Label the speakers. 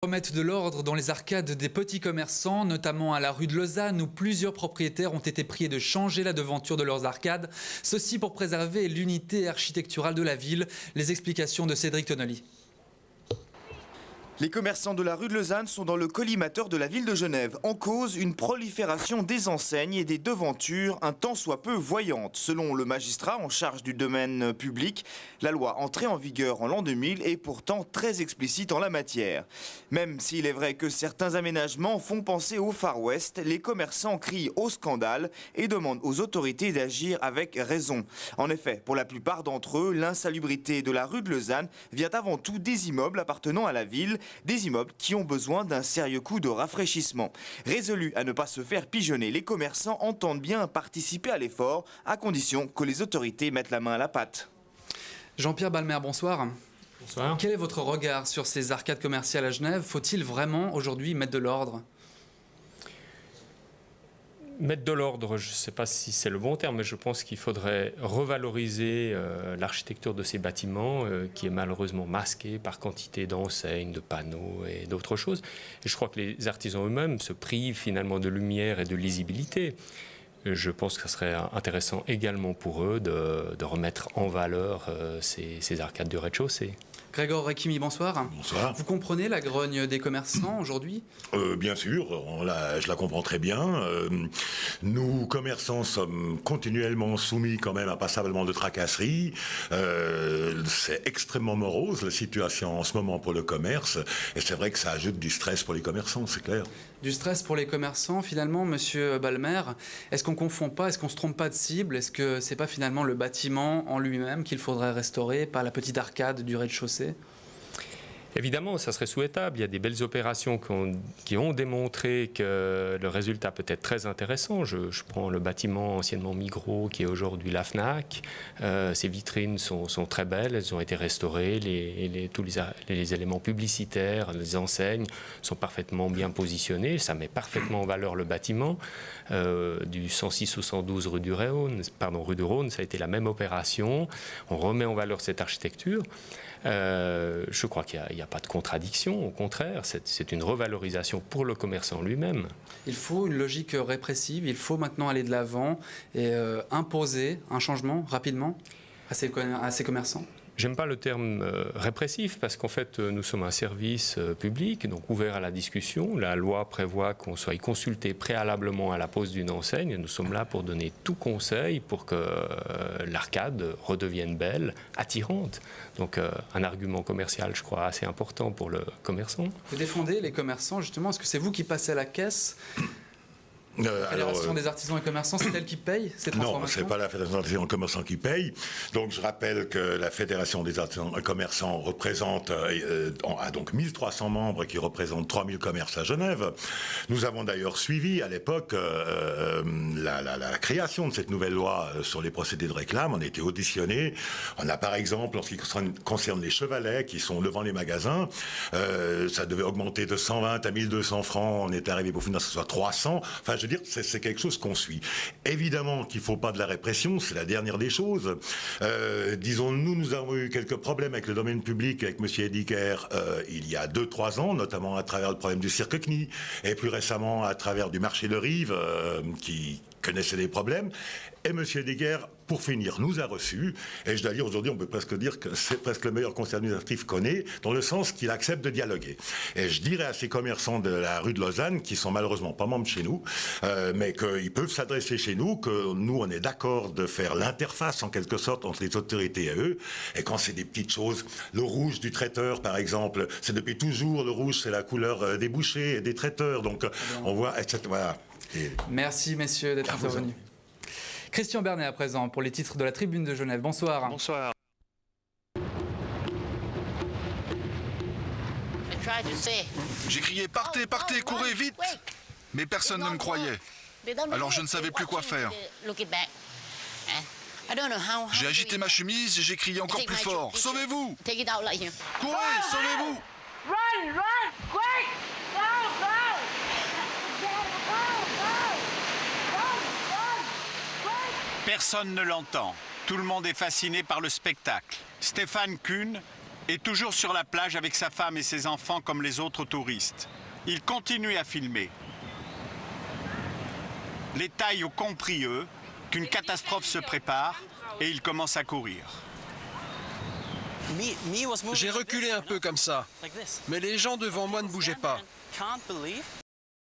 Speaker 1: Remettre de l'ordre dans les arcades des petits commerçants, notamment à la rue de Lausanne où plusieurs propriétaires ont été priés de changer la devanture de leurs arcades. Ceci pour préserver l'unité architecturale de la ville. Les explications de Cédric Tonnelly.
Speaker 2: Les commerçants de la rue de Lausanne sont dans le collimateur de la ville de Genève. En cause, une prolifération des enseignes et des devantures un tant soit peu voyantes. Selon le magistrat en charge du domaine public, la loi entrée en vigueur en l'an 2000 est pourtant très explicite en la matière. Même s'il est vrai que certains aménagements font penser au Far West, les commerçants crient au scandale et demandent aux autorités d'agir avec raison. En effet, pour la plupart d'entre eux, l'insalubrité de la rue de Lausanne vient avant tout des immeubles appartenant à la ville, des immeubles qui ont besoin d'un sérieux coup de rafraîchissement. Résolus à ne pas se faire pigeonner, les commerçants entendent bien participer à l'effort, à condition que les autorités mettent la main à la pâte.
Speaker 1: Jean-Pierre Balmer, bonsoir.
Speaker 3: Bonsoir.
Speaker 1: Quel est votre regard sur ces arcades commerciales à Genève? Faut-il vraiment aujourd'hui mettre de l'ordre?
Speaker 3: Mettre de l'ordre, je ne sais pas si c'est le bon terme, mais je pense qu'il faudrait revaloriser l'architecture de ces bâtiments qui est malheureusement masquée par quantité d'enseignes, de panneaux et d'autres choses. Et je crois que les artisans eux-mêmes se privent finalement de lumière et de lisibilité. Je pense que ce serait intéressant également pour eux de remettre en valeur ces arcades du rez-de-chaussée.
Speaker 1: Grégoire Rekimi, bonsoir.
Speaker 4: Bonsoir.
Speaker 1: Vous comprenez la grogne des commerçants aujourd'hui?
Speaker 4: Bien sûr, je la comprends très bien. Nous, commerçants, sommes continuellement soumis quand même à passablement de tracasseries. C'est extrêmement morose la situation en ce moment pour le commerce. Et c'est vrai que ça ajoute du stress pour les commerçants, c'est clair.
Speaker 1: Du stress pour les commerçants, finalement, monsieur Balmer. Est-ce qu'on ne confond pas, est-ce qu'on ne se trompe pas de cible? Est-ce que ce n'est pas finalement le bâtiment en lui-même qu'il faudrait restaurer, pas la petite arcade du rez-de-chaussée?
Speaker 3: Évidemment, ça serait souhaitable. Il y a des belles opérations qui ont démontré que le résultat peut être très intéressant. Je prends le bâtiment anciennement Migros qui est aujourd'hui la Fnac. Ces vitrines sont très belles, elles ont été restaurées. Tous les éléments publicitaires, les enseignes sont parfaitement bien positionnés. Ça met parfaitement en valeur le bâtiment. Du 106 au 112 rue du Rhône, ça a été la même opération. On remet en valeur cette architecture. Je crois qu'il n'y a pas de contradiction, au contraire, c'est une revalorisation pour le commerçant lui-même.
Speaker 1: Il faut une logique répressive, il faut maintenant aller de l'avant et imposer un changement rapidement à ces commerçants.
Speaker 3: J'aime pas le terme répressif parce qu'en fait nous sommes un service public, donc ouvert à la discussion. La loi prévoit qu'on soit consulté préalablement à la pose d'une enseigne. Nous sommes là pour donner tout conseil pour que l'arcade redevienne belle, attirante. Donc un argument commercial, je crois, assez important pour le commerçant.
Speaker 1: Vous défendez les commerçants justement, est-ce que c'est vous qui passez à la caisse ? La Fédération des artisans et commerçants, c'est elle qui paye ces transformations?
Speaker 4: Non, ce n'est pas la Fédération des artisans et commerçants qui paye. Donc je rappelle que la Fédération des artisans et commerçants représente, a donc 1300 membres qui représentent 3000 commerces à Genève. Nous avons d'ailleurs suivi à l'époque la création de cette nouvelle loi sur les procédés de réclame. On a été auditionnés. On a par exemple, en ce qui concerne les chevalets qui sont devant les magasins, ça devait augmenter de 120 à 1200 francs. On est arrivé pour finir que ce soit 300. Enfin, je veux dire, c'est quelque chose qu'on suit. Évidemment qu'il ne faut pas de la répression, c'est la dernière des choses. Disons, nous avons eu quelques problèmes avec le domaine public, avec M. Ediker, il y a 2-3 ans, notamment à travers le problème du cirque CNI, et plus récemment à travers du marché de Rive, qui connaissait des problèmes. Et M. Ediker, pour finir, nous a reçus. Et je dois dire, aujourd'hui, on peut presque dire que c'est presque le meilleur conseiller administratif qu'on ait, dans le sens qu'il accepte de dialoguer. Et je dirais à ces commerçants de la rue de Lausanne, qui sont malheureusement pas membres chez nous, mais qu'ils peuvent s'adresser chez nous, que nous, on est d'accord de faire l'interface, en quelque sorte, entre les autorités et eux. Et quand c'est des petites choses, le rouge du traiteur, par exemple, c'est depuis toujours, le rouge, c'est la couleur des bouchers et des traiteurs. Donc, on voit, etc. Voilà.
Speaker 1: Merci, messieurs, d'être intervenus. Christian Bernet, à présent, pour les titres de la Tribune de Genève. Bonsoir.
Speaker 5: Bonsoir.
Speaker 6: J'ai crié « Partez, partez, courez vite !» Mais personne ne me croyait. Alors je ne savais plus quoi faire. J'ai agité ma chemise et j'ai crié encore plus fort « Sauvez-vous ! Courez, sauvez-vous !»
Speaker 7: Run, run, quick! Go, go!
Speaker 5: Personne ne l'entend. Tout le monde est fasciné par le spectacle. Stéphane Kuhn est toujours sur la plage avec sa femme et ses enfants comme les autres touristes. Il continue à filmer. Les Thaïs ont compris, eux, qu'une catastrophe se prépare et ils commencent à courir.
Speaker 8: J'ai reculé un peu comme ça, mais les gens devant moi ne bougeaient pas.